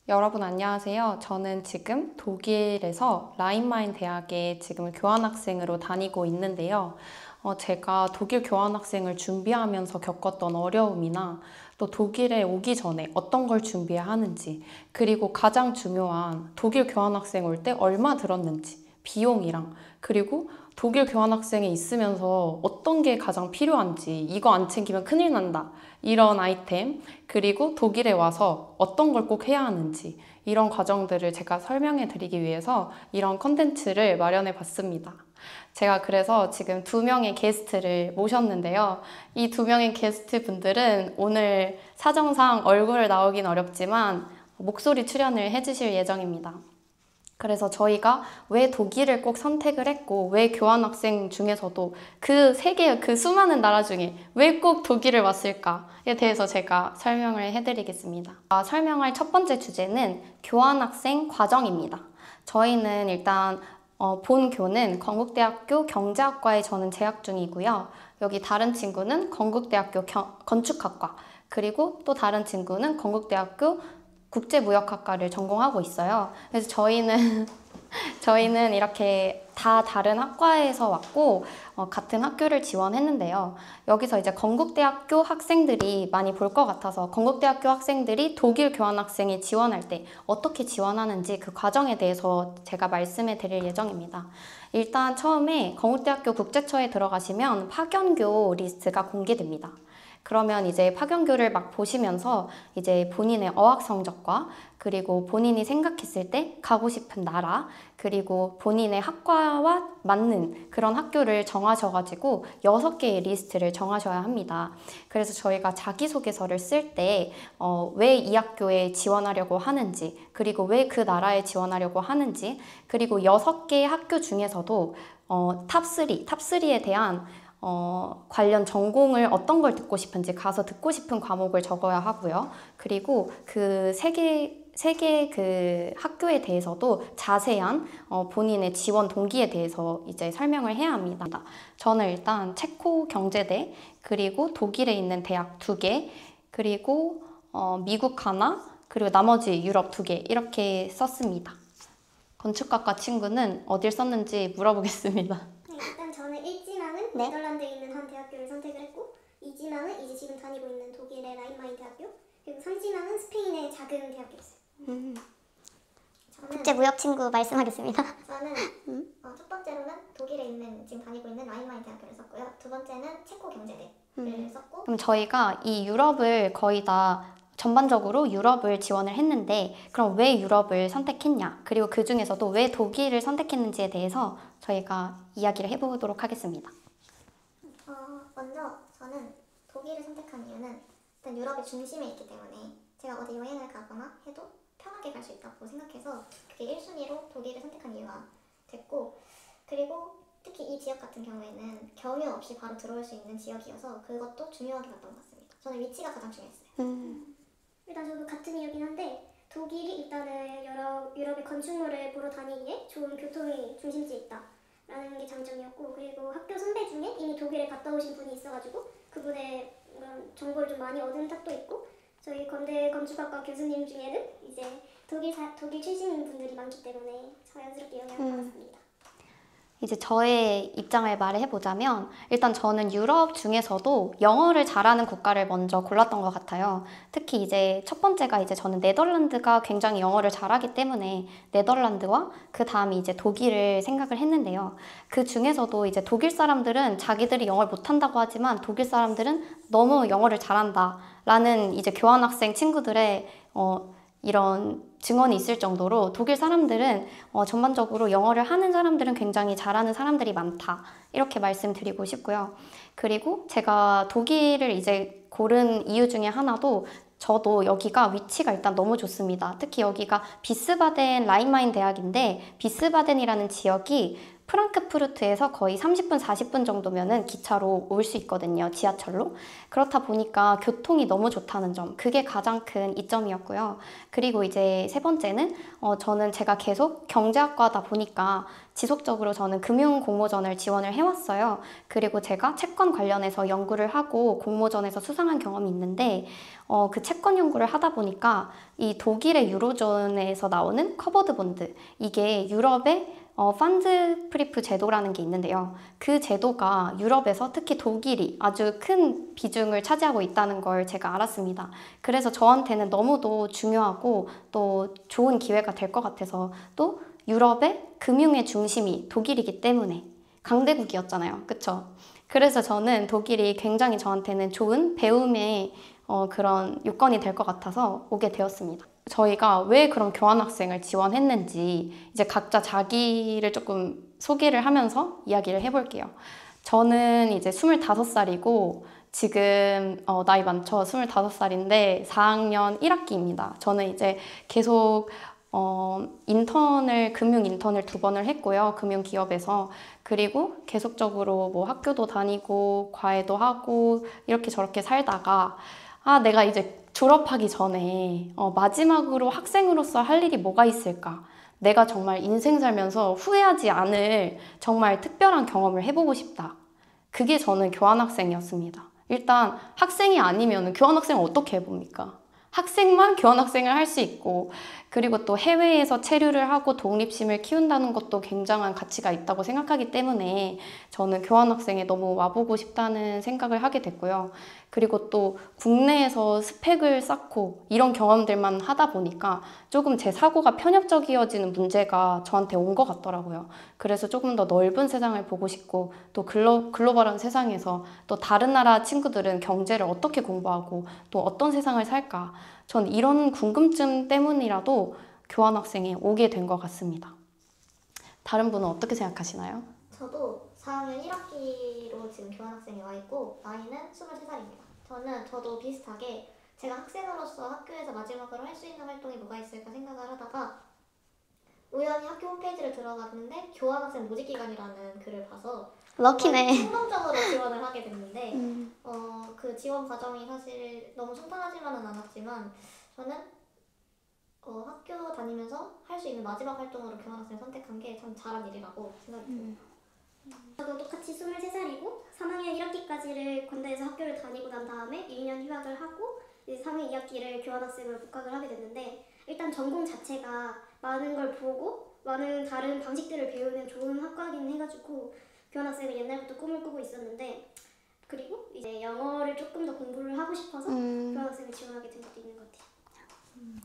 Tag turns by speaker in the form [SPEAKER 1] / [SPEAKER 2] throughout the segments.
[SPEAKER 1] 여러분 안녕하세요. 저는 지금 독일에서 라인마인 대학에 지금 교환학생으로 다니고 있는데요. 제가 독일 교환학생을 준비하면서 겪었던 어려움이나 또 독일에 오기 전에 어떤 걸 준비해야 하는지, 그리고 가장 중요한 독일 교환학생 올 때 얼마 들었는지, 비용이랑, 그리고 독일 교환학생에 있으면서 어떤 게 가장 필요한지, 이거 안 챙기면 큰일 난다, 이런 아이템, 그리고 독일에 와서 어떤 걸 꼭 해야 하는지, 이런 과정들을 제가 설명해 드리기 위해서 이런 컨텐츠를 마련해 봤습니다. 제가 그래서 지금 2명의 게스트를 모셨는데요. 이 2명의 게스트 분들은 오늘 사정상 얼굴 나오긴 어렵지만 목소리 출연을 해주실 예정입니다. 그래서 저희가 왜 독일을 꼭 선택을 했고, 왜 교환학생 중에서도 그 세계, 그 수많은 나라 중에 왜 꼭 독일을 왔을까에 대해서 제가 설명을 해드리겠습니다. 설명할 첫 번째 주제는 교환학생 과정입니다. 저희는 일단 본교는 건국대학교 경제학과에 저는 재학 중이고요. 여기 다른 친구는 건국대학교 건축학과, 그리고 또 다른 친구는 건국대학교 국제무역학과를 전공하고 있어요. 그래서 저희는 이렇게 다 다른 학과에서 왔고 같은 학교를 지원했는데요. 여기서 이제 건국대학교 학생들이 많이 볼 것 같아서 건국대학교 학생들이 독일 교환학생에 지원할 때 어떻게 지원하는지 그 과정에 대해서 제가 말씀해 드릴 예정입니다. 일단 처음에 건국대학교 국제처에 들어가시면 파견교 리스트가 공개됩니다. 그러면 이제 파견교를 막 보시면서 이제 본인의 어학 성적과, 그리고 본인이 생각했을 때 가고 싶은 나라, 그리고 본인의 학과와 맞는 그런 학교를 정하셔가지고 6개의 리스트를 정하셔야 합니다. 그래서 저희가 자기소개서를 쓸 때 왜 이 학교에 지원하려고 하는지, 그리고 왜 그 나라에 지원하려고 하는지, 그리고 6개의 학교 중에서도 탑3에 대한 관련 전공을 어떤 걸 듣고 싶은지, 가서 듣고 싶은 과목을 적어야 하고요. 그리고 그 세 개 그 학교에 대해서도 자세한 본인의 지원 동기에 대해서 이제 설명을 해야 합니다. 저는 일단 체코 경제대, 그리고 독일에 있는 대학 2개, 그리고 미국 하나, 그리고 나머지 유럽 2개 이렇게 썼습니다. 건축학과 친구는 어딜 썼는지 물어보겠습니다.
[SPEAKER 2] 일단 저는 1지망은 네덜란드에 있는 한 대학교를 선택을 했고, 2지망은 이제 지금 다니고 있는 독일의 라인마인 대학교, 그리고 3지망은 스페인의 작은 대학교였어요.
[SPEAKER 3] 국제무역 친구 말씀하겠습니다.
[SPEAKER 2] 저는 첫 번째로는 독일에 있는 지금 다니고 있는 라인마인 대학교를 썼고요. 두 번째는 체코 경제대를 썼고.
[SPEAKER 1] 그럼 저희가 이 유럽을 거의 다 전반적으로 유럽을 지원을 했는데, 그럼 왜 유럽을 선택했냐, 그리고 그 중에서도 왜 독일을 선택했는지에 대해서 저희가 이야기를 해보도록 하겠습니다.
[SPEAKER 2] 먼저 저는 독일을 선택한 이유는 일단 유럽의 중심에 있기 때문에 제가 어디 여행을 가거나 해도 편하게 갈 수 있다고 생각해서 그게 1순위로 독일을 선택한 이유가 됐고, 그리고 특히 이 지역 같은 경우에는 경유 없이 바로 들어올 수 있는 지역이어서 그것도 중요하게 봤던 것 같습니다. 저는 위치가 가장 중요했어요. 일단 저도 같은 이유긴 한데, 독일이 일단은 여러 유럽의 건축물을 보러 다니기에 좋은 교통이 중심지에 있다라는 게 장점이었고, 그리고 학교 선배 중에 이미 독일에 갔다 오신 분이 있어가지고 그분의 정보를 좀 많이 얻은 탁도 있고, 저희 건대 건축학과 교수님 중에는 이제 독일 출신인 분들이 많기 때문에 자연스럽게 영향을 받았습니다.
[SPEAKER 1] 이제 저의 입장을 말해보자면, 일단 저는 유럽 중에서도 영어를 잘하는 국가를 먼저 골랐던 것 같아요. 특히 이제 첫 번째가 이제 저는 네덜란드가 굉장히 영어를 잘하기 때문에 네덜란드와 그 다음이 이제 독일을 생각을 했는데요. 그 중에서도 이제 독일 사람들은 자기들이 영어를 못한다고 하지만 독일 사람들은 너무 영어를 잘한다 라는 이제 교환학생 친구들의 이런 증언이 있을 정도로 독일 사람들은 전반적으로 영어를 하는 사람들은 굉장히 잘하는 사람들이 많다, 이렇게 말씀드리고 싶고요. 그리고 제가 독일을 이제 고른 이유 중에 하나도, 저도 여기가 위치가 일단 너무 좋습니다. 특히 여기가 비스바덴 라인마인 대학인데, 비스바덴이라는 지역이 프랑크푸르트에서 거의 30분, 40분 정도면은 기차로 올 수 있거든요. 지하철로. 그렇다 보니까 교통이 너무 좋다는 점, 그게 가장 큰 이점이었고요. 그리고 이제 세 번째는 저는 제가 계속 경제학과다 보니까
[SPEAKER 3] 지속적으로 저는 금융 공모전을 지원을 해왔어요. 그리고 제가 채권 관련해서 연구를 하고 공모전에서 수상한 경험이 있는데 그 채권 연구를 하다 보니까 이 독일의 유로존에서 나오는 커버드 본드, 이게 유럽의 펀드 프리프 제도라는 게 있는데요. 그 제도가 유럽에서 특히 독일이 아주 큰 비중을 차지하고 있다는 걸 제가 알았습니다. 그래서 저한테는 너무도 중요하고 또 좋은 기회가 될 것 같아서, 또 유럽의 금융의 중심이 독일이기 때문에 강대국이었잖아요. 그쵸? 그래서 저는 독일이 굉장히 저한테는 좋은 배움의 그런 요건이 될 것 같아서 오게 되었습니다. 저희가 왜 그런 교환학생을 지원했는지 이제 각자 자기를 조금 소개를 하면서 이야기를 해볼게요. 저는 이제 25살이고 지금 나이 많죠? 25살인데 4학년 1학기입니다. 저는 이제 계속 금융 인턴을 2번을 했고요. 금융기업에서. 그리고 계속적으로 뭐 학교도 다니고 과외도 하고 이렇게 저렇게 살다가 내가 이제 졸업하기 전에 마지막으로 학생으로서 할 일이 뭐가 있을까? 내가 정말 인생 살면서 후회하지 않을 정말 특별한 경험을 해보고 싶다. 그게 저는 교환학생이었습니다. 일단 학생이 아니면 교환학생을 어떻게 해봅니까? 학생만 교환학생을 할 수 있고, 그리고 또 해외에서 체류를 하고 독립심을 키운다는 것도 굉장한 가치가 있다고 생각하기 때문에 저는 교환학생에 너무 와보고 싶다는 생각을 하게 됐고요. 그리고 또 국내에서 스펙을 쌓고 이런 경험들만 하다 보니까 조금 제 사고가 편협적이어지는 문제가 저한테 온 것 같더라고요. 그래서 조금 더 넓은 세상을 보고 싶고, 또 글로벌한 세상에서 또 다른 나라 친구들은 경제를 어떻게 공부하고 또 어떤 세상을 살까, 전 이런 궁금증 때문이라도 교환학생에 오게 된 것 같습니다. 다른 분은 어떻게 생각하시나요?
[SPEAKER 2] 저도 4학년 1학기로 지금 교환학생에 와 있고 나이는 23살입니다. 저도 비슷하게 제가 학생으로서 학교에서 마지막으로 할 수 있는 활동이 뭐가 있을까 생각을 하다가 우연히 학교 홈페이지를 들어갔는데 교환학생 모집기간이라는 글을 봐서
[SPEAKER 3] 럭키네.
[SPEAKER 2] 충동적으로 지원을 하게 됐는데 그 지원 과정이 사실 너무 순탄하지만은 않았지만 저는 학교 다니면서 할 수 있는 마지막 활동으로 교환학생을 선택한 게 참 잘한 일이라고 생각이 듭니다.
[SPEAKER 4] 저도 똑같이 23살이고 3학년 1학기까지를 건대에서 학교를 다니고 난 다음에 1년 휴학을 하고 이제 3학년 2학기를 교환학생으로 복학을 하게 됐는데, 일단 전공 자체가 많은 걸 보고 많은 다른 방식들을 배우는 좋은 학과긴 해가지고 교환학생은 옛날부터 꿈을 꾸고 있었는데, 그리고 이제 영어를 조금 더 공부를 하고 싶어서 교환학생을 지원하게 된 것도 있는 것 같아요.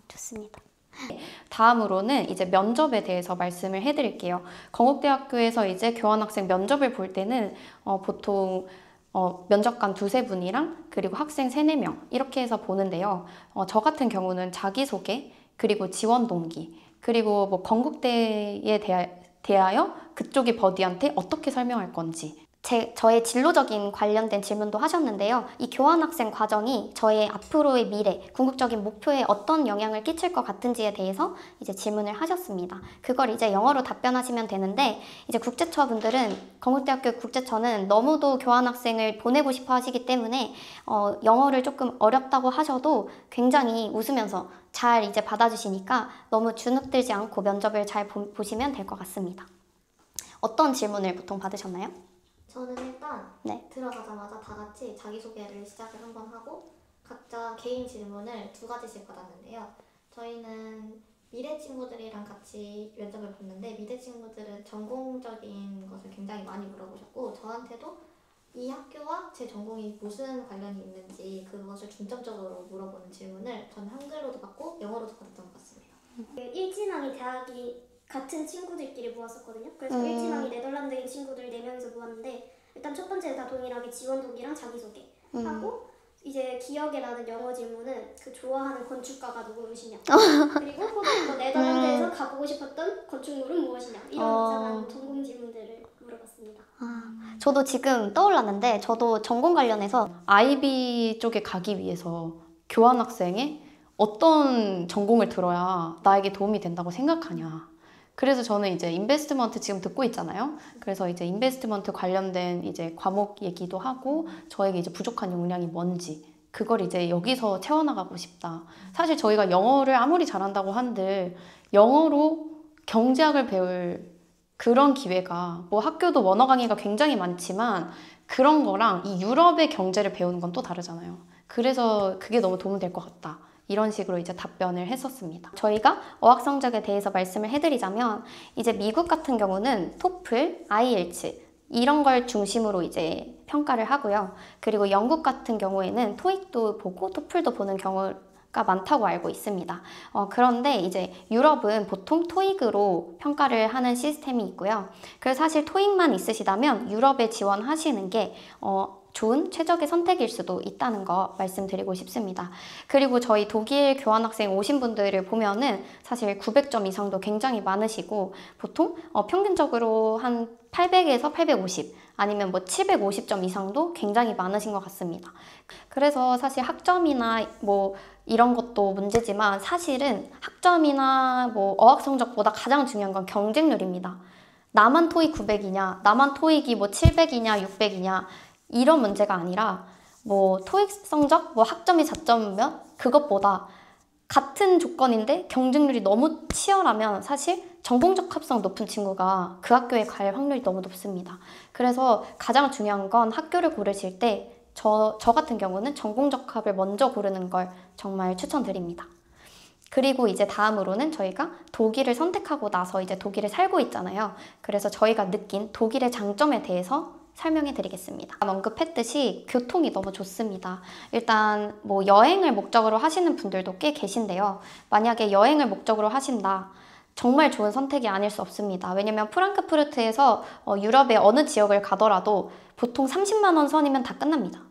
[SPEAKER 3] 좋습니다.
[SPEAKER 1] 다음으로는 이제 면접에 대해서 말씀을 해드릴게요. 건국대학교에서 이제 교환학생 면접을 볼 때는 보통 면접관 2-3분이랑 그리고 학생 3-4명 이렇게 해서 보는데요. 저 같은 경우는 자기소개, 그리고 지원 동기, 그리고 뭐 건국대에 대하여 그쪽이 버디한테 어떻게 설명할 건지,
[SPEAKER 3] 저의 진로적인 관련된 질문도 하셨는데요. 이 교환학생 과정이 저의 앞으로의 미래, 궁극적인 목표에 어떤 영향을 끼칠 것 같은지에 대해서 이제 질문을 하셨습니다. 그걸 이제 영어로 답변하시면 되는데, 이제 국제처분들은, 건국대학교 국제처는 너무도 교환학생을 보내고 싶어 하시기 때문에 영어를 조금 어렵다고 하셔도 굉장히 웃으면서 잘 이제 받아주시니까 너무 주눅들지 않고 면접을 잘 보시면 될 것 같습니다. 어떤 질문을 보통 받으셨나요?
[SPEAKER 2] 저는 일단
[SPEAKER 3] 네.
[SPEAKER 2] 들어가자마자 다 같이 자기소개를 시작을 한번 하고 각자 개인 질문을 2가지씩 받았는데요. 저희는 미대 친구들이랑 같이 면접을 봤는데 미대 친구들은 전공적인 것을 굉장히 많이 물어보셨고, 저한테도 이 학교와 제 전공이 무슨 관련이 있는지 그것을 중점적으로 물어보는 질문을 저는 한글로도 받고 영어로도 받았던 것 같습니다.
[SPEAKER 4] 일진왕이 대학이 같은 친구들끼리 모았었거든요. 그래서 일진왕이 네덜란드인 친구들 4명이서 모았는데, 일단 첫 번째는 다 동일하게 지원 동기랑 자기소개 하고, 이제 기억에 나는 영어 질문은 그 좋아하는 건축가가 누구시냐, 그리고 혹은 네덜란드에서 가보고 싶었던 건축물은 무엇이냐, 이런 이상한 전공 질문들을 물어봤습니다.
[SPEAKER 3] 저도 지금 떠올랐는데, 저도 전공 관련해서
[SPEAKER 1] IB 쪽에 가기 위해서 교환학생에 어떤 전공을 들어야 나에게 도움이 된다고 생각하냐. 그래서 저는 이제 인베스트먼트 지금 듣고 있잖아요. 그래서 이제 인베스트먼트 관련된 이제 과목 얘기도 하고, 저에게 이제 부족한 역량이 뭔지 그걸 이제 여기서 채워나가고 싶다. 사실 저희가 영어를 아무리 잘한다고 한들 영어로 경제학을 배울
[SPEAKER 3] 그런 기회가 뭐 학교도 원어 강의가 굉장히 많지만 그런 거랑 이 유럽의 경제를 배우는 건 또 다르잖아요. 그래서 그게 너무 도움될 것 같다. 이런 식으로 이제 답변을 했었습니다. 저희가 어학 성적에 대해서 말씀을 해드리자면 이제 미국 같은 경우는 토플, IELTS 이런 걸 중심으로 이제 평가를 하고요. 그리고 영국 같은 경우에는 토익도 보고 토플도 보는 경우가 많다고 알고 있습니다. 그런데 이제 유럽은 보통 토익으로 평가를 하는 시스템이 있고요. 그래서 사실 토익만 있으시다면 유럽에 지원하시는 게 좋은 최적의 선택일 수도 있다는 거 말씀드리고 싶습니다. 그리고 저희 독일 교환학생 오신 분들을 보면은 사실 900점 이상도 굉장히 많으시고 보통 평균적으로 한 800에서 850 아니면 뭐 750점 이상도 굉장히 많으신 것 같습니다. 그래서 사실 학점이나 뭐 이런 것도 문제지만 사실은 학점이나 뭐 어학 성적보다 가장 중요한 건 경쟁률입니다. 나만 토익 900이냐, 나만 토익이 뭐 700이냐, 600이냐 이런 문제가 아니라 뭐 토익 성적, 뭐 학점이 4점이면 그것보다 같은 조건인데 경쟁률이 너무 치열하면 사실 전공적 합성 높은 친구가 그 학교에 갈 확률이 너무 높습니다. 그래서 가장 중요한 건 학교를 고르실 때 저 같은 경우는 전공적 합을 먼저 고르는 걸 정말 추천드립니다. 그리고 이제 다음으로는 저희가 독일을 선택하고 나서 이제 독일에 살고 있잖아요. 그래서 저희가 느낀 독일의 장점에 대해서 설명해 드리겠습니다. 언급했듯이 교통이 너무 좋습니다. 일단 뭐 여행을 목적으로 하시는 분들도 꽤 계신데요. 만약에 여행을 목적으로 하신다. 정말 좋은 선택이 아닐 수 없습니다. 왜냐면 프랑크푸르트에서 유럽의 어느 지역을 가더라도 보통 30만 원 선이면 다 끝납니다.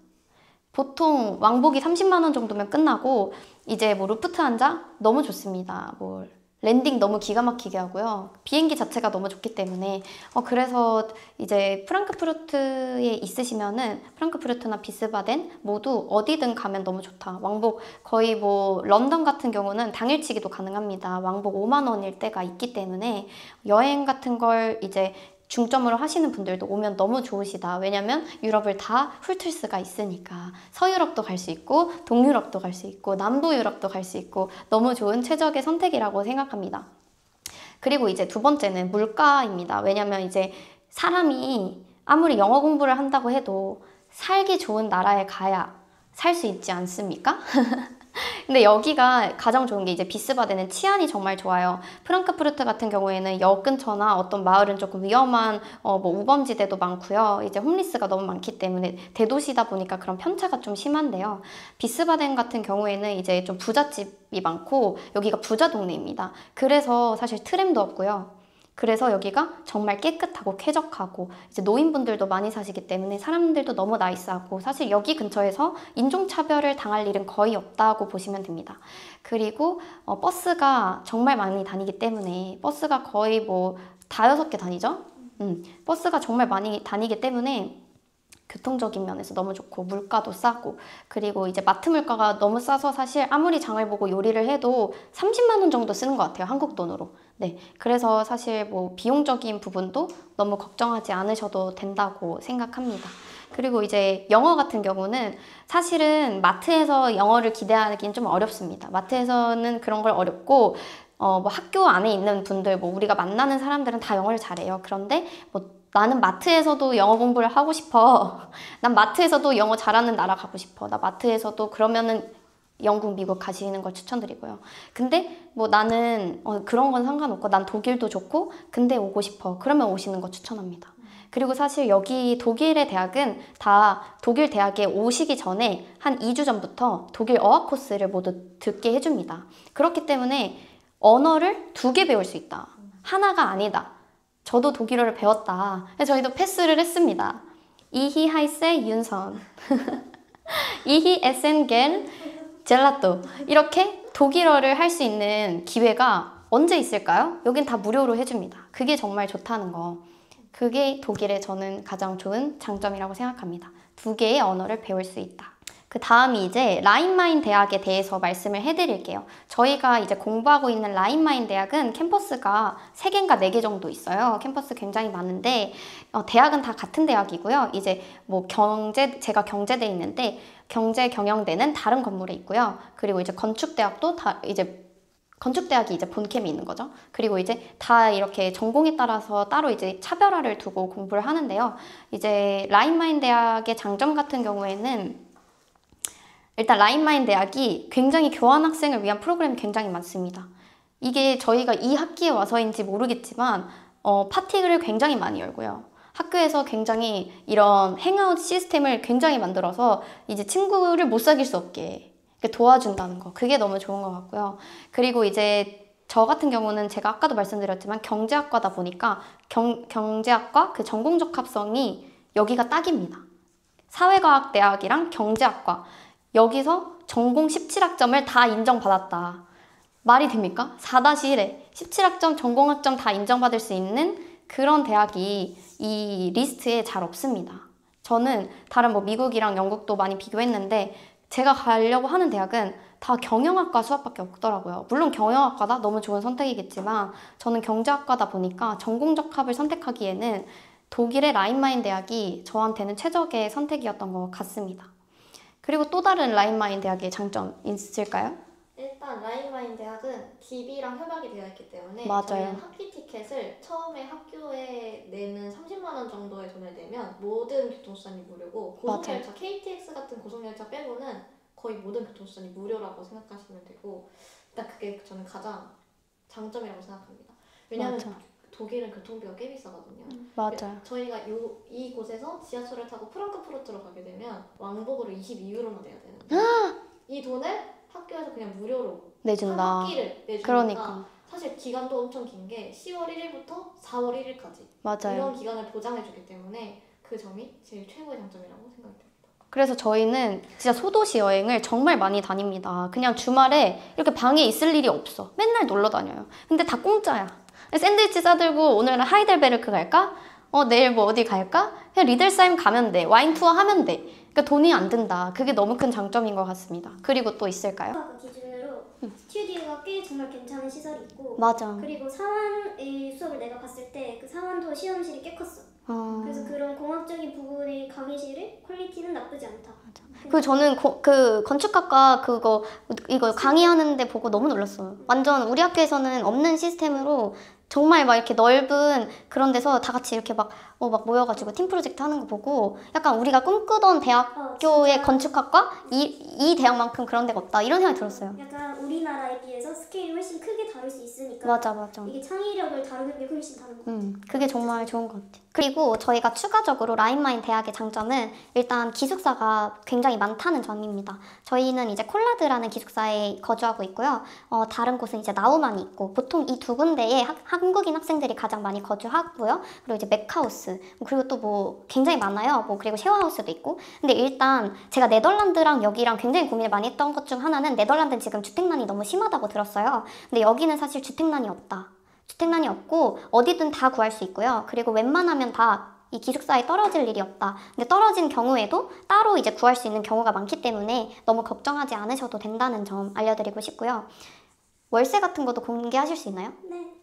[SPEAKER 3] 보통 왕복이 30만 원 정도면 끝나고 이제 뭐 루프트한자 너무 좋습니다. 뭐 랜딩 너무 기가 막히게 하고요. 비행기 자체가 너무 좋기 때문에 그래서 이제 프랑크푸르트에 있으시면은 프랑크푸르트나 비스바덴 모두 어디든 가면 너무 좋다. 왕복 거의 뭐 런던 같은 경우는 당일치기도 가능합니다. 왕복 5만 원일 때가 있기 때문에 여행 같은 걸 이제 중점으로 하시는 분들도 오면 너무 좋으시다. 왜냐면 유럽을 다 훑을 수가 있으니까. 서유럽도 갈 수 있고 동유럽도 갈 수 있고 남부 유럽도 갈 수 있고 너무 좋은 최적의 선택이라고 생각합니다. 그리고 이제 두 번째는 물가입니다. 왜냐면 이제 사람이 아무리 영어 공부를 한다고 해도 살기 좋은 나라에 가야 살 수 있지 않습니까? 근데 여기가 가장 좋은 게 이제 비스바덴은 치안이 정말 좋아요. 프랑크푸르트 같은 경우에는 역 근처나 어떤 마을은 조금 위험한 뭐 우범지대도 많고요. 이제 홈리스가 너무 많기 때문에 대도시다 보니까 그런 편차가 좀 심한데요. 비스바덴 같은 경우에는 이제 좀 부잣집이 많고 여기가 부자 동네입니다. 그래서 사실 트램도 없고요. 그래서 여기가 정말 깨끗하고 쾌적하고 이제 노인분들도 많이 사시기 때문에 사람들도 너무 나이스하고 사실 여기 근처에서 인종차별을 당할 일은 거의 없다고 보시면 됩니다. 그리고 버스가 정말 많이 다니기 때문에 버스가 거의 뭐 5-6개 다니죠? 버스가 정말 많이 다니기 때문에 교통적인 면에서 너무 좋고 물가도 싸고 그리고 이제 마트 물가가 너무 싸서 사실 아무리 장을 보고 요리를 해도 30만 원 정도 쓰는 것 같아요. 한국 돈으로. 네, 그래서 사실 뭐 비용적인 부분도 너무 걱정하지 않으셔도 된다고 생각합니다. 그리고 이제 영어 같은 경우는 사실은 마트에서 영어를 기대하기는 좀 어렵습니다. 마트에서는 그런 걸 어렵고 뭐 학교 안에 있는 분들 뭐 우리가 만나는 사람들은 다 영어를 잘해요. 그런데 뭐 나는 마트에서도 영어 공부를 하고 싶어. 난 마트에서도 영어 잘하는 나라 가고 싶어. 나 마트에서도 그러면은 영국, 미국 가시는 걸 추천드리고요. 근데 뭐 나는 그런 건 상관없고 난 독일도 좋고 근데 오고 싶어. 그러면 오시는 거 추천합니다. 그리고 사실 여기 독일의 대학은 다 독일 대학에 오시기 전에 한 2주 전부터 독일 어학 코스를 모두 듣게 해줍니다. 그렇기 때문에 언어를 2개 배울 수 있다. 하나가 아니다. 저도 독일어를 배웠다. 저희도 패스를 했습니다. 이히 하이세 윤선 이히 에센 겐 젤라또 이렇게 독일어를 할 수 있는 기회가 언제 있을까요? 여긴 다 무료로 해줍니다. 그게 정말 좋다는 거. 그게 독일의 저는 가장 좋은 장점이라고 생각합니다. 2개의 언어를 배울 수 있다. 그 다음이 이제 라인마인 대학에 대해서 말씀을 해드릴게요. 저희가 이제 공부하고 있는 라인마인 대학은 캠퍼스가 3개인가 4개 정도 있어요. 캠퍼스 굉장히 많은데 대학은 다 같은 대학이고요. 이제 뭐 제가 경제대에 있는데 경제 경영대는 다른 건물에 있고요. 그리고 이제 건축대학도 다 이제 건축대학이 이제 본캠이 있는 거죠. 그리고 이제 다 이렇게 전공에 따라서 따로 이제 차별화를 두고 공부를 하는데요. 이제 라인마인 대학의 장점 같은 경우에는 일단 라인마인 대학이 굉장히 교환학생을 위한 프로그램이 굉장히 많습니다. 이게 저희가 이 학기에 와서인지 모르겠지만 파티를 굉장히 많이 열고요. 학교에서 굉장히 이런 행아웃 시스템을 굉장히 만들어서 이제 친구를 못 사귈 수 없게 도와준다는 거, 그게 너무 좋은 것 같고요. 그리고 이제 저 같은 경우는 제가 아까도 말씀드렸지만 경제학과다 보니까 경제학과 그 전공 적합성이 여기가 딱입니다. 사회과학대학이랑 경제학과, 여기서 전공 17학점을 다 인정받았다. 말이 됩니까? 4-1에 17학점, 전공학점 다 인정받을 수 있는 그런 대학이 이 리스트에 잘 없습니다. 저는 다른 뭐 미국이랑 영국도 많이 비교했는데 제가 가려고 하는 대학은 다 경영학과 수업밖에 없더라고요. 물론 경영학과다 너무 좋은 선택이겠지만 저는 경제학과다 보니까 전공 적합을 선택하기에는 독일의 라인마인 대학이 저한테는 최적의 선택이었던 것 같습니다. 그리고 또 다른 라인마인 대학의 장점 있을까요?
[SPEAKER 5] 일단 라인마인 대학은 DB랑 협약이 되어 있기 때문에
[SPEAKER 3] 맞아요.
[SPEAKER 5] 저희는 학기 티켓을 처음에 학교에 내는 30만 원 정도의 돈을 내면 모든 교통수단이 무료고 고속열차, KTX 같은 고속열차 빼고는 거의 모든 교통수단이 무료라고 생각하시면 되고 일단 그게 저는 가장 장점이라고 생각합니다. 왜냐하면
[SPEAKER 3] 맞아.
[SPEAKER 5] 독일은 교통비가 꽤 비싸거든요.
[SPEAKER 3] 맞아요.
[SPEAKER 5] 저희가 이곳에서 지하철을 타고 프랑크푸르트로 가게 되면 왕복으로 22유로나 내야 되는데 이 돈을 학교에서 그냥 무료로
[SPEAKER 3] 내준다.
[SPEAKER 5] 한 학기를 내주니까
[SPEAKER 3] 그러니까.
[SPEAKER 5] 사실 기간도 엄청 긴 게 10월 1일부터 4월 1일까지
[SPEAKER 3] 맞아요.
[SPEAKER 5] 이런 기간을 보장해주기 때문에 그 점이 제일 최고의 장점이라고 생각이 듭니다.
[SPEAKER 3] 그래서 저희는 진짜 소도시 여행을 정말 많이 다닙니다. 그냥 주말에 이렇게 방에 있을 일이 없어. 맨날 놀러 다녀요. 근데 다 공짜야. 샌드위치 싸들고 오늘은 하이델베르크 갈까? 내일 뭐 어디 갈까? 그냥 리델사임 가면 돼. 와인 투어 하면 돼. 그러니까 돈이 안 든다. 그게 너무 큰 장점인 것 같습니다. 그리고 또 있을까요?
[SPEAKER 4] 학과 기준으로 스튜디오가 꽤 정말 괜찮은 시설이 있고
[SPEAKER 3] 맞아.
[SPEAKER 4] 그리고 사원의 수업을 내가 봤을 때 그 사원도 시험실이 꽤 컸어. 그래서 그런 공학적인 부분의 강의실의 퀄리티는 나쁘지 않다.
[SPEAKER 3] 저는 그 건축학과 이거 강의하는데 보고 너무 놀랐어요. 완전 우리 학교에서는 없는 시스템으로 정말 막 이렇게 넓은 그런 데서 다 같이 이렇게 막 모여가지고 팀 프로젝트 하는 거 보고 약간 우리가 꿈꾸던 대학교의
[SPEAKER 4] 진짜.
[SPEAKER 3] 건축학과? 이 대학만큼 그런 데가 없다. 이런 생각이 들었어요.
[SPEAKER 4] 약간 우리나라에 비해서 스케일이 훨씬 크게 다룰 수 있으니까
[SPEAKER 3] 맞아.
[SPEAKER 4] 이게 창의력을 다루는 게 훨씬 다른 것 같아요.
[SPEAKER 3] 그게 정말 좋은 것 같아요. 그리고 저희가 추가적으로 라인마인 대학의 장점은 일단 기숙사가 굉장히 많다는 점입니다. 저희는 이제 콜라드라는 기숙사에 거주하고 있고요. 다른 곳은 이제 나우만이 있고 보통 이 두 군데에 한국인 학생들이 가장 많이 거주하고요. 그리고 이제 맥하우스 그리고 또 뭐 굉장히 많아요. 그리고 쉐어하우스도 있고. 근데 일단 제가 네덜란드랑 여기랑 굉장히 고민을 많이 했던 것 중 하나는 네덜란드는 지금 주택난이 너무 심하다고 들었어요. 근데 여기는 사실 주택난이 없다. 주택난이 없고 어디든 다 구할 수 있고요. 그리고 웬만하면 다 이 기숙사에 떨어질 일이 없다. 근데 떨어진 경우에도 따로 이제 구할 수 있는 경우가 많기 때문에 너무 걱정하지 않으셔도 된다는 점 알려드리고 싶고요. 월세 같은 것도 공개하실 수 있나요?
[SPEAKER 4] 네.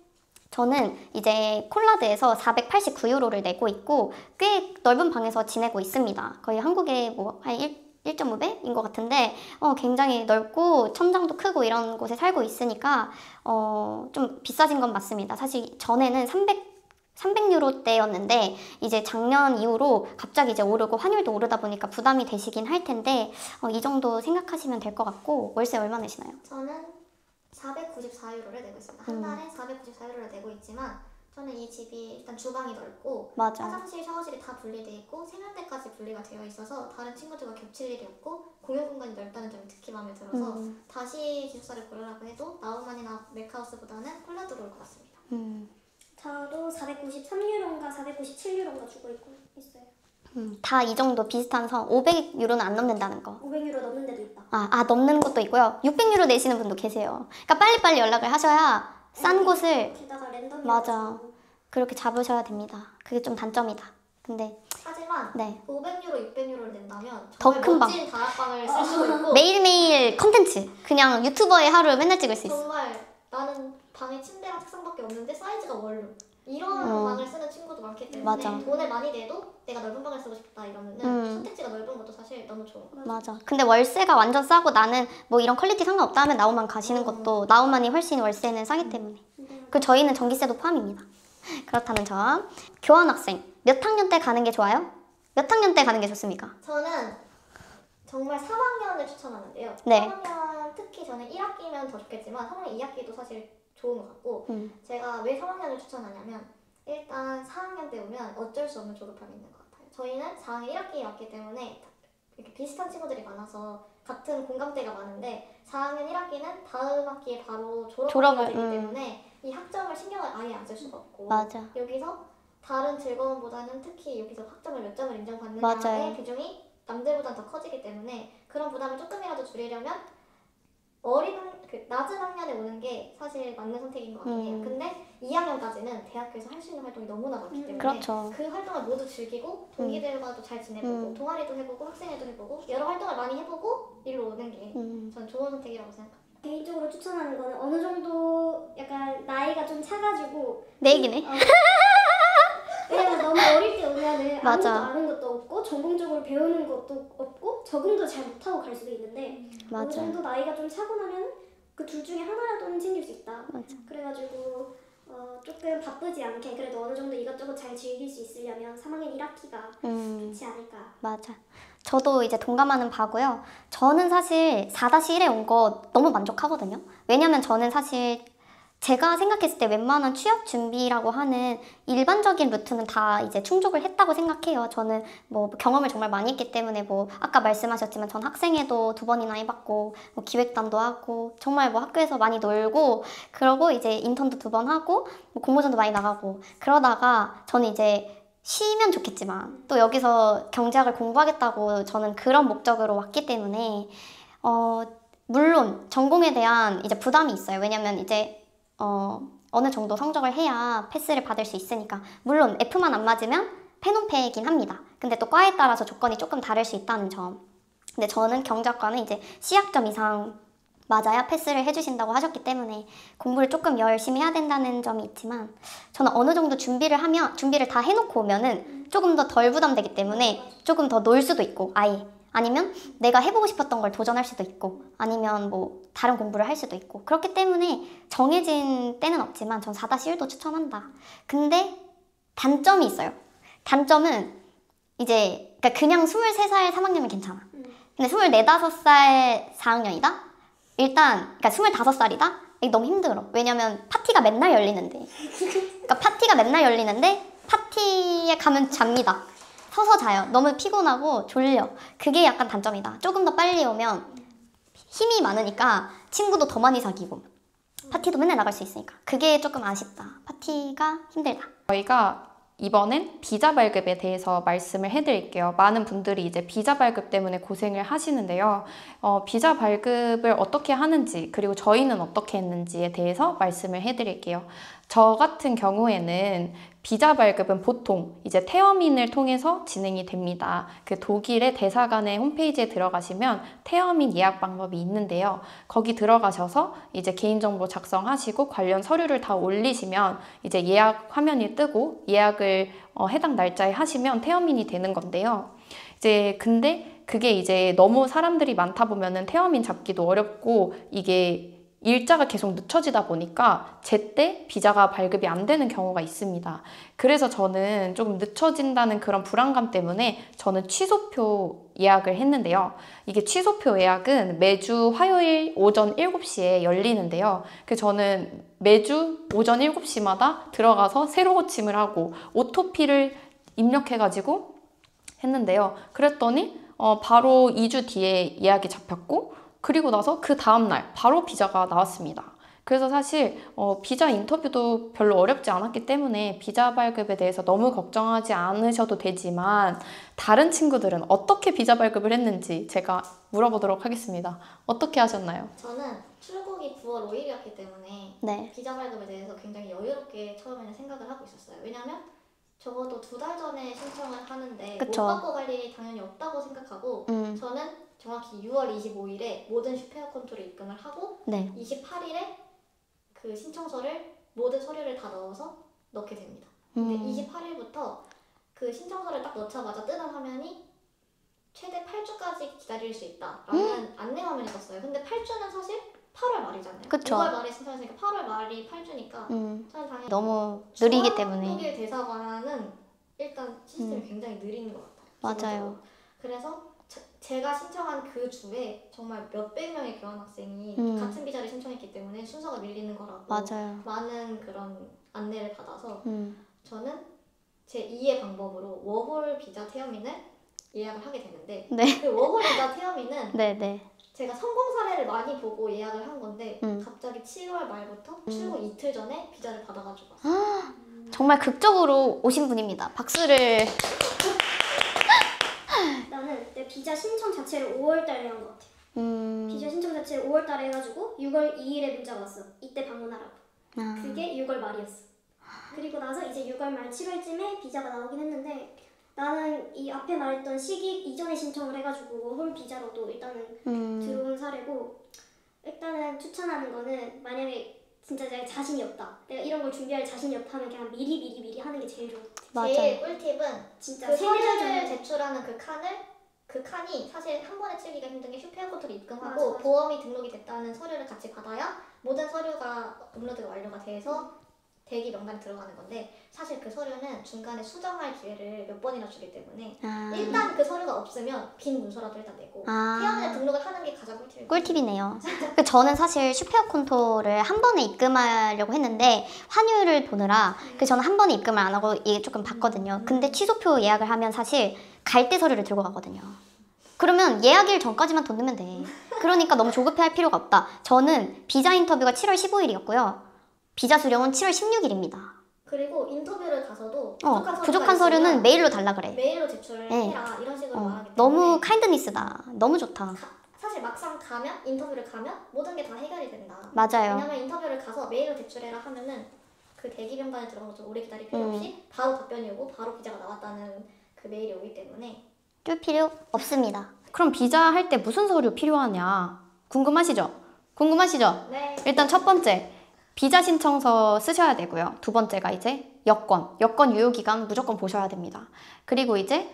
[SPEAKER 3] 저는 이제 콜라드에서 489유로를 내고 있고 꽤 넓은 방에서 지내고 있습니다. 거의 한국의 한 1.5배인 것 같은데 굉장히 넓고 천장도 크고 이런 곳에 살고 있으니까 좀 비싸진 건 맞습니다. 사실 전에는 300유로대였는데 이제 작년 이후로 갑자기 이제 오르고 환율도 오르다 보니까 부담이 되시긴 할 텐데 이 정도 생각하시면 될 것 같고. 월세 얼마 내시나요?
[SPEAKER 2] 저는 494유로를 내고 있습니다. 한 달에 494유로를 내고 있지만 저는 이 집이 일단 주방이 넓고
[SPEAKER 3] 맞아.
[SPEAKER 2] 화장실, 샤워실이 다 분리되어 있고 세면대까지 분리가 되어 있어서 다른 친구들과 겹칠 일이 없고 공용 공간이 넓다는 점이 특히 마음에 들어서 다시 기숙사를 고르라고 해도 나우만이나 맥하우스보다는 콜라드로 올 것 같습니다.
[SPEAKER 4] 저도 493유로인가 497유로인가 주고 있어요.
[SPEAKER 3] 다 이 정도 비슷한 선. 500유로는 안 넘는다는 거.
[SPEAKER 4] 500유로 넘는 데도 있다.
[SPEAKER 3] 넘는 것도 있고요. 600유로 내시는 분도 계세요. 그러니까 빨리빨리 연락을 하셔야 싼 곳을
[SPEAKER 4] 게다가 랜덤이
[SPEAKER 3] 맞아. 그렇게 잡으셔야 됩니다. 그게 좀 단점이다. 근데
[SPEAKER 2] 하지만
[SPEAKER 3] 네.
[SPEAKER 2] 500유로, 600유로를 낸다면
[SPEAKER 3] 더
[SPEAKER 2] 정말
[SPEAKER 3] 큰 방.
[SPEAKER 2] 멋진 다락방을 쓸 수도 있고
[SPEAKER 3] 매일매일 컨텐츠. 그냥 유튜버의 하루 맨날 찍을 수 있어.
[SPEAKER 2] 정말 나는 방에 침대랑 책상밖에 없는데 사이즈가 원룸 이런 방을 쓰는 친구도 것도 많기 때문에
[SPEAKER 6] 맞아.
[SPEAKER 2] 돈을 많이 내도 내가 넓은 방을 쓰고 싶다 이러면은 선택지가 넓은 것도 사실 너무 좋은 거.
[SPEAKER 6] 맞아. 근데 월세가 완전 싸고 나는 뭐 이런 퀄리티 상관없다 하면 나우만 가시는 것도 나우만이 훨씬 월세는 싸기 때문에. 그 저희는 전기세도 포함입니다. 그렇다는 점. 교환학생 몇 학년 때 가는 게 좋아요? 몇 학년 때 가는 게 좋습니까?
[SPEAKER 2] 저는 정말 3학년을 추천하는데요.
[SPEAKER 6] 네.
[SPEAKER 2] 3학년 특히 저는 1학기면 더 좋겠지만 3학년 2학기도 사실 좋은 것 같고 제가 왜 3학년을 추천하냐면 일단 4학년 때 오면 어쩔 수 없는 졸업함이 있는 것 같아요. 저희는 4학년 1학기에 왔기 때문에 이렇게 비슷한 친구들이 많아서 같은 공감대가 많은데 4학년 1학기는 다음 학기에 바로 졸업이 되기 때문에 이 학점을 신경을 아예 안 쓸 수가 없고
[SPEAKER 6] 맞아.
[SPEAKER 2] 여기서 다른 즐거움보다는 특히 여기서 학점을 몇 점을
[SPEAKER 6] 맞아요.
[SPEAKER 2] 인정받느냐의 비중이 남들보다 더 커지기 때문에 그런 부담을 조금이라도 줄이려면 낮은 학년에 오는 게 사실 맞는 선택인 것 같긴 해요. 근데 2학년까지는 대학교에서 할 수 있는 활동이 너무나 많기 때문에
[SPEAKER 6] 그렇죠.
[SPEAKER 2] 그 활동을 모두 즐기고 동기들과도 잘 지내보고 동아리도 해보고 학생회도 해보고 여러 활동을 많이 해보고 일로 오는 게 전 좋은 선택이라고 생각합니다.
[SPEAKER 4] 개인적으로 추천하는 거는 어느 정도 약간 나이가 좀 차가지고
[SPEAKER 6] 내 얘기네.
[SPEAKER 4] 왜냐면 너무 어릴 때 오면은
[SPEAKER 6] 맞아.
[SPEAKER 4] 아무것도 아는 것도 없고 전공적으로 배우는 것도 없고 적응도 잘 못하고 갈 수도 있는데 어느
[SPEAKER 6] 맞아.
[SPEAKER 4] 정도 나이가 좀 차고 나면 그 둘 중에 하나라도는 챙길 수 있다.
[SPEAKER 6] 맞아.
[SPEAKER 4] 그래가지고 조금 바쁘지 않게 그래도 어느 정도 이것저것 잘 즐길 수 있으려면 3학년 1학기가 좋지 않을까.
[SPEAKER 6] 맞아. 저도 이제 동감하는 바고요. 저는 사실 4-1에 온 거 너무 만족하거든요. 왜냐면 저는 사실 제가 생각했을 때 웬만한 취업 준비라고 하는 일반적인 루트는 다 이제 충족을 했다고 생각해요. 저는 뭐 경험을 정말 많이 했기 때문에 뭐 아까 말씀하셨지만 전 학생회도 2번이나 해봤고 뭐 기획단도 하고 정말 뭐 학교에서 많이 놀고 그러고 이제 인턴도 2번 하고 뭐 공모전도 많이 나가고 그러다가 저는 이제 쉬면 좋겠지만 또 여기서 경제학을 공부하겠다고 저는 그런 목적으로 왔기 때문에 물론 전공에 대한 이제 부담이 있어요. 왜냐면 이제 어느 정도 성적을 해야 패스를 받을 수 있으니까 물론 F만 안 맞으면 페논페이긴 합니다. 근데 또 과에 따라서 조건이 조금 다를 수 있다는 점. 근데 저는 경제학과는 이제 C학점 이상 맞아야 패스를 해주신다고 하셨기 때문에 공부를 조금 열심히 해야 된다는 점이 있지만 저는 어느 정도 준비를 다 해놓고 오면은 조금 더 덜 부담되기 때문에 조금 더 놀 수도 있고 아예 아니면 내가 해보고 싶었던 걸 도전할 수도 있고 아니면 뭐 다른 공부를 할 수도 있고 그렇기 때문에 정해진 때는 없지만 전 4-1도 추천한다. 근데 단점이 있어요. 단점은 이제 그냥 23살 3학년이면 괜찮아. 근데 24, 5살 4학년이다? 일단 그러니까 25살이다? 이게 너무 힘들어. 왜냐면 파티가 맨날 열리는데 파티에 가면 잡니다. 서서 자요. 너무 피곤하고 졸려. 그게 약간 단점이다. 조금 더 빨리 오면 힘이 많으니까 친구도 더 많이 사귀고 파티도 맨날 나갈 수 있으니까 그게 조금 아쉽다. 파티가 힘들다.
[SPEAKER 1] 저희가 이번엔 비자 발급에 대해서 말씀을 해드릴게요. 많은 분들이 이제 비자 발급 때문에 고생을 하시는데요. 비자 발급을 어떻게 하는지 그리고 저희는 어떻게 했는지에 대해서 말씀을 해드릴게요. 저 같은 경우에는 비자 발급은 보통 이제 태어민을 통해서 진행이 됩니다. 그 독일의 대사관의 홈페이지에 들어가시면 태어민 예약 방법이 있는데요. 거기 들어가셔서 이제 개인정보 작성하시고 관련 서류를 다 올리시면 이제 예약 화면이 뜨고 예약을 해당 날짜에 하시면 태어민이 되는 건데요. 이제 근데 그게 이제 너무 사람들이 많다 보면은 태어민 잡기도 어렵고 이게 일자가 계속 늦춰지다 보니까 제때 비자가 발급이 안 되는 경우가 있습니다. 그래서 저는 조금 늦춰진다는 그런 불안감 때문에 저는 취소표 예약을 했는데요. 이게 취소표 예약은 매주 화요일 오전 7시에 열리는데요. 그래서 저는 매주 오전 7시마다 들어가서 새로 고침을 하고 오토피를 입력해가지고 했는데요. 그랬더니 바로 2주 뒤에 예약이 잡혔고 그리고 나서 그 다음날 바로 비자가 나왔습니다. 그래서 사실 비자 인터뷰도 별로 어렵지 않았기 때문에 비자 발급에 대해서 너무 걱정하지 않으셔도 되지만 다른 친구들은 어떻게 비자 발급을 했는지 제가 물어보도록 하겠습니다. 어떻게 하셨나요?
[SPEAKER 2] 저는 출국이 9월 5일이었기 때문에
[SPEAKER 6] 네.
[SPEAKER 2] 비자 발급에 대해서 굉장히 여유롭게 처음에는 생각을 하고 있었어요. 왜냐면 적어도 2달 전에 신청을 하는데
[SPEAKER 6] 그쵸.
[SPEAKER 2] 못 받고 갈 일이 당연히 없다고 생각하고 저는 정확히 6월 25일에 모든 슈페어 콘토를 입금을 하고
[SPEAKER 6] 네.
[SPEAKER 2] 28일에 그 신청서를 모든 서류를 다 넣어서 넣게 됩니다.
[SPEAKER 5] 근데 28일부터 그 신청서를 딱 넣자마자 뜨는 화면이 최대 8주까지 기다릴 수 있다라는 안내 화면이 떴어요. 근데 8주는 사실 8월 말이잖아요.
[SPEAKER 6] 그쵸.
[SPEAKER 5] 6월 말에 신청했으니까 8월 말이 8주니까 저는 당연히
[SPEAKER 6] 너무 느리기
[SPEAKER 5] 중앙
[SPEAKER 6] 때문에.
[SPEAKER 5] 독일 대사관은 일단 시스템이 굉장히 느린 것 같아요.
[SPEAKER 6] 맞아요.
[SPEAKER 5] 기본적으로. 그래서 제가 신청한 그 주에 정말 몇백 명의 교환 학생이 같은 비자를 신청했기 때문에 순서가 밀리는 거라고
[SPEAKER 6] 맞아요.
[SPEAKER 5] 많은 그런 안내를 받아서 저는 제 2의 방법으로 워홀 비자 태어민을 예약을 하게 되는데
[SPEAKER 6] 네.
[SPEAKER 5] 그 워홀 비자 태어민은
[SPEAKER 6] 네네.
[SPEAKER 5] 제가 성공 사례를 많이 보고 예약을 한 건데 갑자기 7월 말부터 출국 이틀 전에 비자를 받아가지고 왔어요.
[SPEAKER 6] 정말 극적으로 오신 분입니다. 박수를.
[SPEAKER 4] 나는 내 비자 신청 자체를 5월달에 한 것 같아. 비자 신청 자체를 5월달에 해가지고 6월 2일에 문자가 왔어. 이때 방문하라고. 그게 6월 말이었어. 그리고 나서 이제 6월 말 7월쯤에 비자가 나오긴 했는데 나는 이 앞에 말했던 시기 이전에 신청을 해가지고 워홀 비자로도 일단은 들어온 사례고, 일단은 추천하는 거는 만약에 진짜 내가 자신이 없다, 내가 이런 걸 준비할 자신이 없다면 그냥 미리 하는 게 제일 좋은 것 같아.
[SPEAKER 6] 맞아요.
[SPEAKER 5] 제일 꿀팁은
[SPEAKER 4] 진짜
[SPEAKER 5] 그
[SPEAKER 4] 세네 달
[SPEAKER 5] 서류를
[SPEAKER 4] 전에.
[SPEAKER 5] 제출하는 그 칸이 사실 한 번에 치기가 힘든 게 슈페어 코드를 입금하고
[SPEAKER 4] 맞아, 맞아.
[SPEAKER 5] 보험이 등록이 됐다는 서류를 같이 받아야 모든 서류가 업로드가 완료가 돼서 대기 명단에 들어가는 건데, 사실 그 서류는 중간에 수정할 기회를 몇 번이나 주기 때문에 일단 그 서류가 없으면 빈 문서라도 일단 내고 태어민에 등록을 하는 게 가장 꿀팁이에요.
[SPEAKER 6] 꿀팁이네요. 저는 사실 슈페어 콘토를 한 번에 입금하려고 했는데 환율을 보느라 저는 한 번에 입금을 안 하고 이게 조금 봤거든요. 근데 취소표 예약을 하면 사실 갈대 서류를 들고 가거든요. 그러면 예약일 전까지만 돈 넣으면 돼. 그러니까 너무 조급해할 필요가 없다. 저는 비자 인터뷰가 7월 15일이었고요. 비자 수령은 7월 16일입니다.
[SPEAKER 5] 그리고 인터뷰를 가서도
[SPEAKER 6] 부족한 서류는 메일로 달라 그래.
[SPEAKER 5] 메일로 제출을
[SPEAKER 6] 네.
[SPEAKER 5] 해라 이런 식으로 말하기 때문에
[SPEAKER 6] 너무 카인드니스다. 너무 좋다.
[SPEAKER 5] 사실 막상 가면 인터뷰를 가면 모든 게 다 해결이 된다.
[SPEAKER 6] 맞아요.
[SPEAKER 5] 왜냐면 인터뷰를 가서 메일로 제출해라 하면은 그 대기 명단에 들어가서 좀 오래 기다릴 필요 없이 바로 답변이 오고 바로 비자가 나왔다는 그 메일이 오기 때문에
[SPEAKER 6] 뛸 필요 없습니다.
[SPEAKER 3] 그럼 비자 할 때 무슨 서류 필요하냐? 궁금하시죠?
[SPEAKER 5] 네.
[SPEAKER 3] 일단 첫 번째, 비자 신청서 쓰셔야 되고요. 두 번째가 이제 여권 유효기간 무조건 보셔야 됩니다. 그리고 이제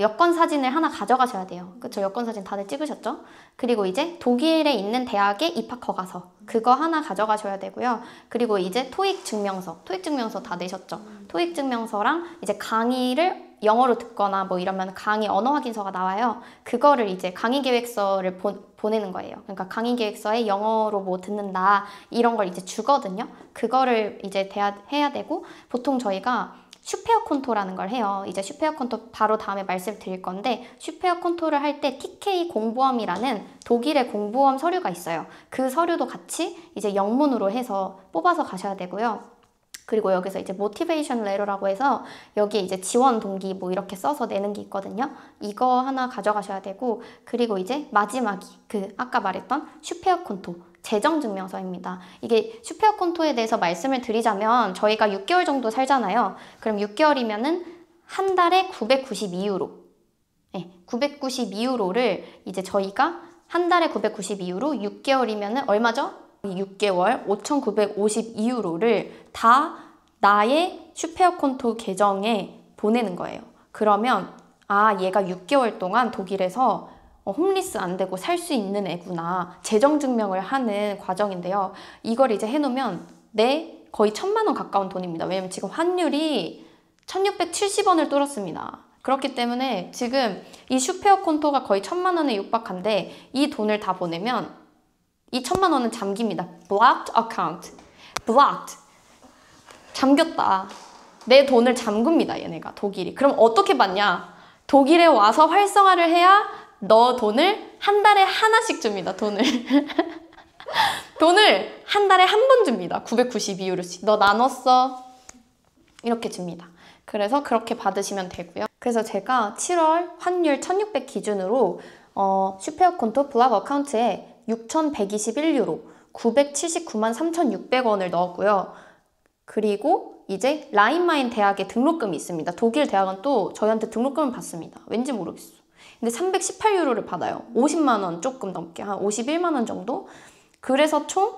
[SPEAKER 3] 여권 사진을 하나 가져가셔야 돼요. 그쵸? 여권 사진 다들 찍으셨죠? 그리고 이제 독일에 있는 대학의 입학 허가서 그거 하나 가져가셔야 되고요. 그리고 이제 토익 증명서 다 내셨죠? 토익 증명서랑 이제 강의를 영어로 듣거나 뭐 이러면 강의 언어 확인서가 나와요. 그거를 이제 강의 계획서를 보내는 거예요. 그러니까 강의 계획서에 영어로 뭐 듣는다 이런 걸 이제 주거든요. 그거를 이제 해야 되고, 보통 저희가 슈페어 콘토라는 걸 해요. 이제 슈페어 콘토 바로 다음에 말씀드릴 건데, 슈페어 콘토를 할 때 TK 공보험이라는 독일의 공보험 서류가 있어요. 그 서류도 같이 이제 영문으로 해서 뽑아서 가셔야 되고요. 그리고 여기서 이제 모티베이션 레터라고 해서 여기에 이제 지원 동기 뭐 이렇게 써서 내는 게 있거든요. 이거 하나 가져가셔야 되고, 그리고 이제 마지막이 아까 말했던 슈페어 콘토 재정 증명서입니다. 이게 슈페어 콘토에 대해서 말씀을 드리자면 저희가 6개월 정도 살잖아요. 그럼 6개월이면은 한 달에 992유로. 네, 992유로를 이제 저희가 한 달에 992유로 6개월이면은 얼마죠? 6개월 5,952유로를 다 나의 슈페어 콘토 계정에 보내는 거예요. 그러면 얘가 6개월 동안 독일에서 홈리스 안 되고 살 수 있는 애구나. 재정 증명을 하는 과정인데요. 이걸 이제 해놓으면 거의 1,000만 원 가까운 돈입니다. 왜냐면 지금 환율이 1,670원을 뚫었습니다. 그렇기 때문에 지금 이 슈페어 콘토가 거의 1,000만 원에 육박한데, 이 돈을 다 보내면 이 1,000만 원은 잠깁니다. Blocked account. Blocked. 잠겼다. 내 돈을 잠굽니다, 얘네가, 독일이. 그럼 어떻게 받냐? 독일에 와서 활성화를 해야 너 돈을 한 달에 하나씩 줍니다, 돈을. 돈을 한 달에 한 번 줍니다. 992유로씩. 너 나눴어. 이렇게 줍니다. 그래서 그렇게 받으시면 되고요. 그래서 제가 7월 환율 1,600 기준으로 슈페어 콘토 블락 어카운트에 6,121유로, 979만 3,600원을 넣었고요. 그리고 이제 라인마인 대학의 등록금이 있습니다. 독일 대학은 또 저희한테 등록금을 받습니다. 왠지 모르겠어. 근데 318유로를 받아요. 50만 원 조금 넘게, 한 51만 원 정도? 그래서 총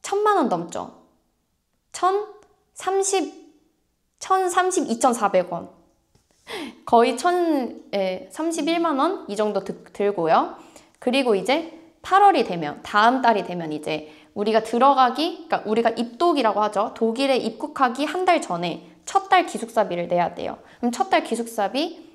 [SPEAKER 3] 1,000만 원 넘죠. 1032,400원. 거의 31만 원 이 정도 들고요. 그리고 이제 8월이 되면, 다음 달이 되면 이제 우리가 그러니까 우리가 입독이라고 하죠. 독일에 입국하기 한 달 전에 첫 달 기숙사비를 내야 돼요. 그럼 첫 달 기숙사비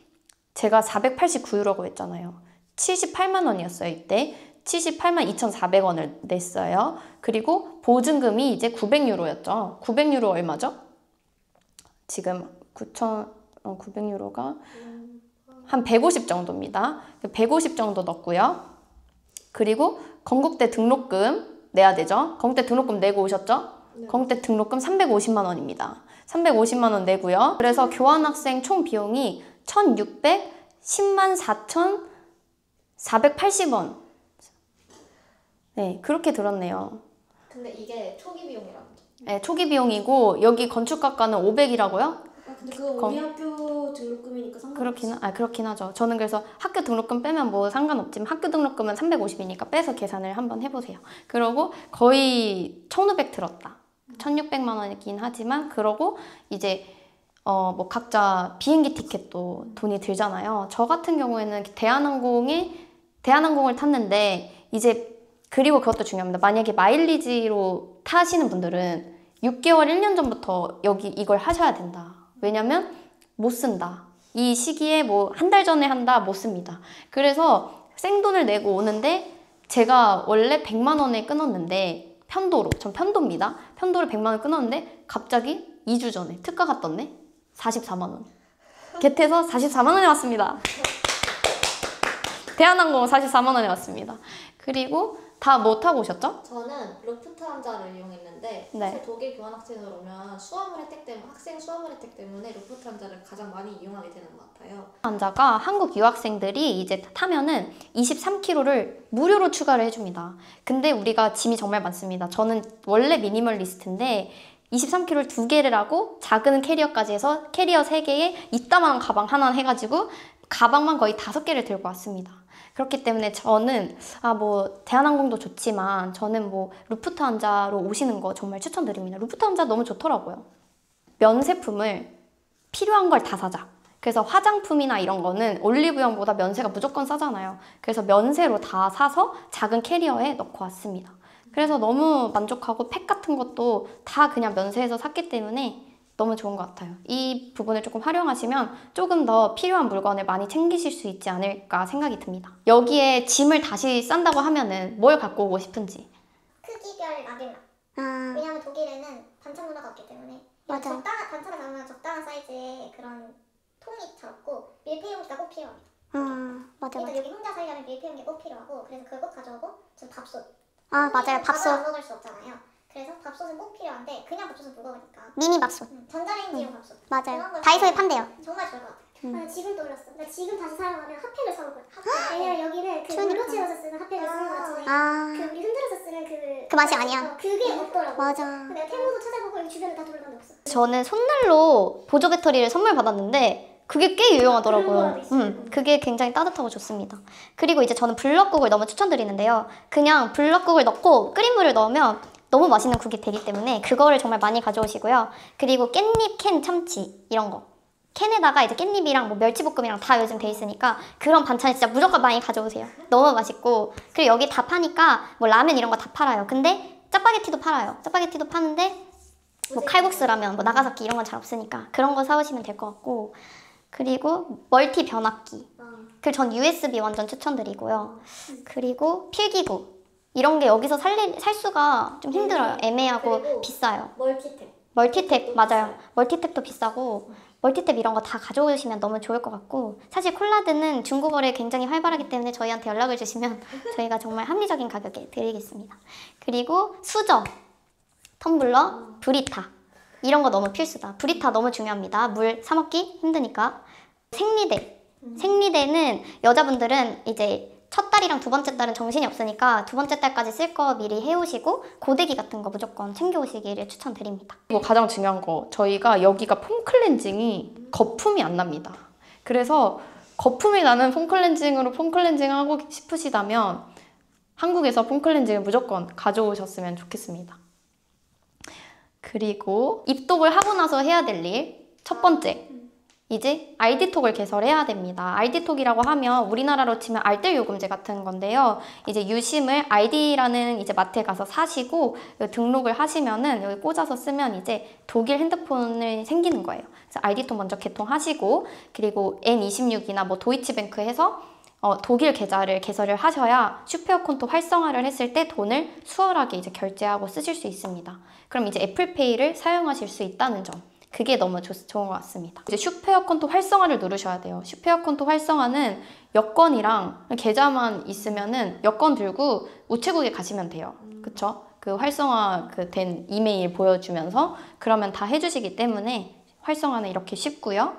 [SPEAKER 3] 제가 489유로라고 했잖아요. 78만 원이었어요, 이때. 78만 2,400원을 냈어요. 그리고 보증금이 이제 900유로였죠. 900유로 얼마죠? 지금 900유로가 한 150 정도입니다. 150 정도 넣고요. 그리고 건국대 등록금 내야 되죠. 건국대 등록금 내고 오셨죠?
[SPEAKER 5] 네.
[SPEAKER 3] 건국대 등록금 350만 원입니다. 350만 원 내고요. 그래서 교환학생 총 비용이 1,610만 4,480원. 네, 그렇게 들었네요.
[SPEAKER 5] 근데 이게 초기 비용이라는 거죠.
[SPEAKER 3] 네, 초기 비용이고 여기 건축학과는 500이라고요?
[SPEAKER 4] 근데 그거 우리 학교 등록금이니까 상관없어.
[SPEAKER 3] 그렇긴 하죠. 저는 그래서 학교 등록금 빼면 뭐 상관없지만 학교 등록금은 350이니까 빼서 계산을 한번 해보세요. 그러고 거의 1,500 들었다. 1,600만 원이긴 하지만 그러고 이제 뭐 각자 비행기 티켓도 돈이 들잖아요. 저 같은 경우에는 대한항공을 탔는데 이제 그리고 그것도 중요합니다. 만약에 마일리지로 타시는 분들은 6개월, 1년 전부터 이걸 하셔야 된다. 왜냐면 못 쓴다. 이 시기에 뭐 한 달 전에 한다 못 씁니다. 그래서 생돈을 내고 오는데 제가 원래 100만 원에 끊었는데 전 편도입니다. 편도를 100만 원 끊었는데 갑자기 2주 전에 특가가 떴네. 44만 원. 겟해서 44만 원에 왔습니다. 대한항공 44만 원에 왔습니다. 그리고 다 뭐 타고 오셨죠?
[SPEAKER 5] 저는 루프트한자를 이용했는데
[SPEAKER 3] 네.
[SPEAKER 5] 사실 독일 교환학생으로 오면 학생 수화물 혜택 때문에 루프트한자를 가장 많이 이용하게 되는 것 같아요.
[SPEAKER 3] 환자가 한국 유학생들이 이제 타면은 23kg를 무료로 추가를 해줍니다. 근데 우리가 짐이 정말 많습니다. 저는 원래 미니멀리스트인데 23kg를 2개를 하고 작은 캐리어까지 해서 캐리어 3개에 이따만한 가방 하나 해가지고 가방만 거의 5개를 들고 왔습니다. 그렇기 때문에 저는 뭐 대한항공도 좋지만 저는 뭐 루프트한자로 오시는 거 정말 추천드립니다. 루프트한자 너무 좋더라고요. 면세품을 필요한 걸 다 사자. 그래서 화장품이나 이런 거는 올리브영보다 면세가 무조건 싸잖아요. 그래서 면세로 다 사서 작은 캐리어에 넣고 왔습니다. 그래서 너무 만족하고 팩 같은 것도 다 그냥 면세에서 샀기 때문에 너무 좋은 것 같아요. 이 부분을 조금 활용하시면 조금 더 필요한 물건을 많이 챙기실 수 있지 않을까 생각이 듭니다. 여기에 짐을 다시 싼다고 하면은 뭘 갖고 오고 싶은지.
[SPEAKER 2] 크기별 나빌라.
[SPEAKER 6] 아,
[SPEAKER 2] 왜냐하면 독일에는 반찬 문화가 없기 때문에
[SPEAKER 6] 맞아.
[SPEAKER 2] 반찬을 담으면 적당한 사이즈의 그런 통이 잘 없고 밀폐용기가 꼭 필요합니다.
[SPEAKER 6] 맞아.
[SPEAKER 2] 일단 여기 혼자 살려면 밀폐용기 꼭 필요하고 그래서 그걸 꼭 가져오고 전 밥솥.
[SPEAKER 6] 아, 맞아요.
[SPEAKER 2] 밥을
[SPEAKER 6] 밥솥.
[SPEAKER 2] 안 먹을 수 없잖아요. 그래서 밥솥은 꼭 필요한데 그냥 밥솥은 무거우니까
[SPEAKER 6] 미니 밥솥.
[SPEAKER 2] 전자레인지용 밥솥.
[SPEAKER 6] 맞아요.
[SPEAKER 2] 그런 걸
[SPEAKER 6] 다이소에
[SPEAKER 2] 사면
[SPEAKER 6] 판대요.
[SPEAKER 2] 정말 좋을 것 같아요.
[SPEAKER 4] 나 지금 떠올랐어. 나 지금 다시 살아가면 핫팩을 사올 거야. 왜냐면 여기는 그
[SPEAKER 6] 추우니까.
[SPEAKER 4] 물로 채워서 쓰는 핫팩을 쓰는 거 같은데
[SPEAKER 6] 아,
[SPEAKER 4] 그 우리 흔들어서 쓰는
[SPEAKER 6] 그 맛이 아니야.
[SPEAKER 4] 그게 없더라고.
[SPEAKER 6] 맞아.
[SPEAKER 4] 내가 테무도 찾아보고 여기 주변에 다 돌아봤는데 없어.
[SPEAKER 6] 저는 손난로 보조 배터리를 선물 받았는데 그게 꽤
[SPEAKER 4] 그런
[SPEAKER 6] 유용하더라고요.
[SPEAKER 4] 거 있어요.
[SPEAKER 6] 그게 굉장히 따뜻하고 좋습니다. 그리고 이제 저는 블럭국을 너무 추천드리는데요. 그냥 블럭국을 넣고 끓인 물을 넣으면 너무 맛있는 국이 되기 때문에 그거를 정말 많이 가져오시고요. 그리고 깻잎, 캔, 참치 이런 거. 캔에다가 이제 깻잎이랑 뭐 멸치볶음이랑 다 요즘 돼 있으니까 그런 반찬 진짜 무조건 많이 가져오세요. 너무 맛있고. 그리고 여기 다 파니까 뭐 라면 이런 거 다 팔아요. 근데 짜파게티도 팔아요. 짜파게티도 파는데 뭐 칼국수라면 뭐 나가사키 이런 건 잘 없으니까 그런 거 사오시면 될 것 같고. 그리고 멀티 변압기. 그 전 USB 완전 추천드리고요. 그리고 필기구. 이런 게 여기서 살 수가 좀 힘들어요. 애매하고
[SPEAKER 5] 그리고
[SPEAKER 6] 비싸요.
[SPEAKER 5] 멀티탭.
[SPEAKER 6] 멀티탭 맞아요. 멀티탭도 비싸고 멀티탭 이런 거 다 가져오시면 너무 좋을 것 같고 사실 콜라드는 중고거래 굉장히 활발하기 때문에 저희한테 연락을 주시면 저희가 정말 합리적인 가격에 드리겠습니다. 그리고 수저, 텀블러, 브리타 이런 거 너무 필수다. 브리타 너무 중요합니다. 물 사 먹기 힘드니까. 생리대. 생리대는 여자분들은 이제 첫 달이랑 두 번째 달은 정신이 없으니까 두 번째 달까지 쓸 거 미리 해오시고 고데기 같은 거 무조건 챙겨오시기를 추천드립니다.
[SPEAKER 3] 그리고 가장 중요한 거 저희가 여기가 폼 클렌징이 거품이 안 납니다. 그래서 거품이 나는 폼 클렌징으로 폼 클렌징 하고 싶으시다면 한국에서 폼 클렌징을 무조건 가져오셨으면 좋겠습니다. 그리고 입독을 하고 나서 해야 될 일 첫 번째, 이제 아이디톡을 개설해야 됩니다. 아이디톡이라고 하면 우리나라로 치면 알뜰요금제 같은 건데요. 이제 유심을 아이디라는 이제 마트에 가서 사시고 등록을 하시면은 여기 꽂아서 쓰면 이제 독일 핸드폰이 생기는 거예요. 그래서 아이디톡 먼저 개통하시고 그리고 N26이나 뭐 도이치뱅크 해서 독일 계좌를 개설을 하셔야 슈페어콘토 활성화를 했을 때 돈을 수월하게 이제 결제하고 쓰실 수 있습니다. 그럼 이제 애플페이를 사용하실 수 있다는 점. 그게 너무 좋은 것 같습니다. 이제 슈페어콘토 활성화를 누르셔야 돼요. 슈페어콘토 활성화는 여권이랑 계좌만 있으면은 여권 들고 우체국에 가시면 돼요. 그쵸? 그 활성화 된 이메일 보여주면서 그러면 다 해주시기 때문에 활성화는 이렇게 쉽고요.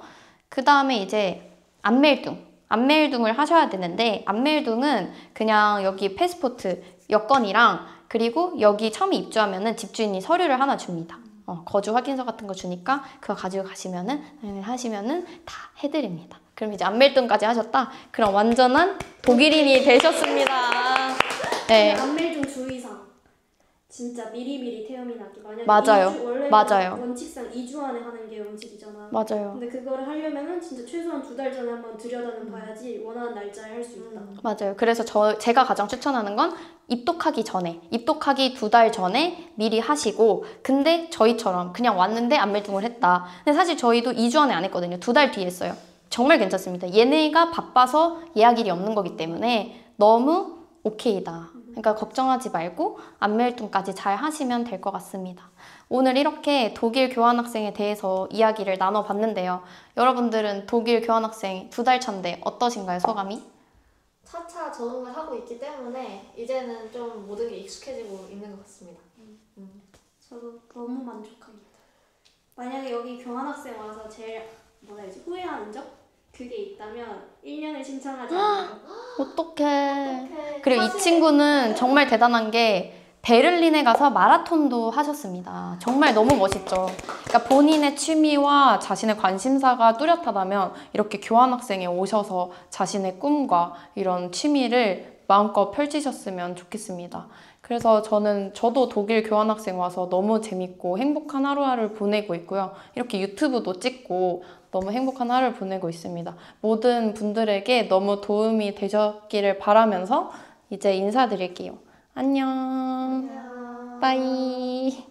[SPEAKER 3] 그 다음에 이제 안멜둥을 하셔야 되는데 안멜둥은 그냥 여기 패스포트 여권이랑 그리고 여기 처음에 입주하면은 집주인이 서류를 하나 줍니다. 거주 확인서 같은 거 주니까 그거 가지고 가시면은 하시면은 다 해드립니다. 그럼 이제 안멜등까지 하셨다? 그럼 완전한 독일인이 되셨습니다. 네.
[SPEAKER 7] 안멜중 주의사항. 진짜 미리미리 태음이 나기. 만약에
[SPEAKER 3] 맞아요.
[SPEAKER 7] 원래는
[SPEAKER 3] 맞아요.
[SPEAKER 7] 원칙상 2주 안에 하는 게 원칙이잖아.
[SPEAKER 3] 맞아요.
[SPEAKER 7] 근데 그거를 하려면은 진짜 최소한 2달 전에 한번 들여다는 봐야지 원하는 날짜에 할 수 있다.
[SPEAKER 3] 맞아요. 그래서 제가 가장 추천하는 건 입독하기 2달 전에 미리 하시고 근데 저희처럼 그냥 왔는데 안멜등을 했다. 근데 사실 저희도 2주 안에 안 했거든요. 2달 뒤에 했어요. 정말 괜찮습니다. 얘네가 바빠서 예약일이 없는 거기 때문에 너무 오케이다. 그러니까 걱정하지 말고 안멜등까지 잘 하시면 될 것 같습니다. 오늘 이렇게 독일 교환학생에 대해서 이야기를 나눠봤는데요. 여러분들은 독일 교환학생 2달 차인데 어떠신가요, 소감이?
[SPEAKER 5] 차차 적응을 하고 있기 때문에 이제는 좀 모든 게 익숙해지고 있는 것 같습니다.
[SPEAKER 7] 저도 너무 만족합니다. 만약에 여기 교환학생 와서 제일 후회하는 점? 그게 있다면 1년을 신청하지 않는 거.
[SPEAKER 3] 어떡해. 그리고 이 친구는 정말 대단한 게 베를린에 가서 마라톤도 하셨습니다. 정말 너무 멋있죠. 그러니까 본인의 취미와 자신의 관심사가 뚜렷하다면 이렇게 교환학생에 오셔서 자신의 꿈과 이런 취미를 마음껏 펼치셨으면 좋겠습니다. 그래서 저도 독일 교환학생 와서 너무 재밌고 행복한 하루하루를 보내고 있고요. 이렇게 유튜브도 찍고 너무 행복한 하루를 보내고 있습니다. 모든 분들에게 너무 도움이 되셨기를 바라면서 이제 인사드릴게요. 안녕. 빠이.